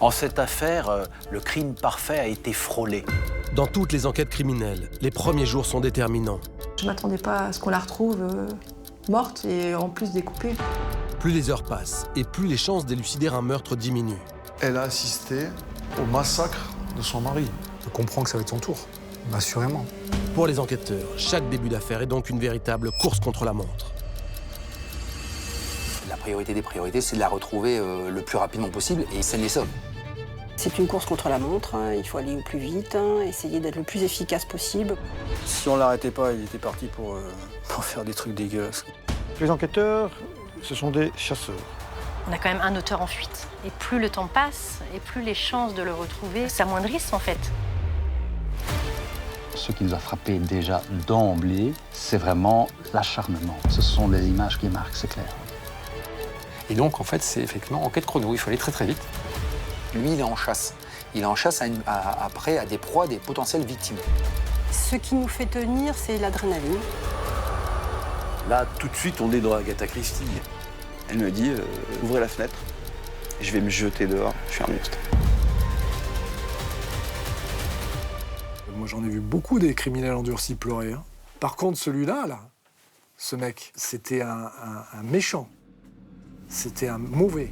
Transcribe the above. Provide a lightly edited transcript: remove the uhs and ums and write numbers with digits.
En cette affaire, le crime parfait a été frôlé. Dans toutes les enquêtes criminelles, les premiers jours sont déterminants. Je m'attendais pas à ce qu'on la retrouve morte et en plus découpée. Plus les heures passent et plus les chances d'élucider un meurtre diminuent. Elle a assisté au massacre de son mari. Je comprends que ça va être son tour, assurément. Pour les enquêteurs, chaque début d'affaire est donc une véritable course contre la montre. La priorité des priorités, c'est de la retrouver le plus rapidement possible et saine et sauve. C'est une course contre la montre, hein. Il faut aller au plus vite, hein, essayer d'être le plus efficace possible. Si on l'arrêtait pas, il était parti pour faire des trucs dégueulasses. Les enquêteurs, ce sont des chasseurs. On a quand même un auteur en fuite. Et plus le temps passe, et plus les chances de le retrouver s'amoindrissent en fait. Ce qui nous a frappé déjà d'emblée, c'est vraiment l'acharnement. Ce sont des images qui marquent, c'est clair. Et donc, en fait, c'est effectivement enquête chrono. Il faut aller très très vite. Lui, il est en chasse. Il est en chasse après à des proies, des potentielles victimes. Ce qui nous fait tenir, c'est l'adrénaline. Là, tout de suite, on est dans Agatha Christie. Elle me dit, ouvrez la fenêtre, je vais me jeter dehors, je suis un monstre. Moi, j'en ai vu beaucoup des criminels endurcis pleurer. Hein. Par contre, celui-là, ce mec, c'était un méchant. C'était un mauvais.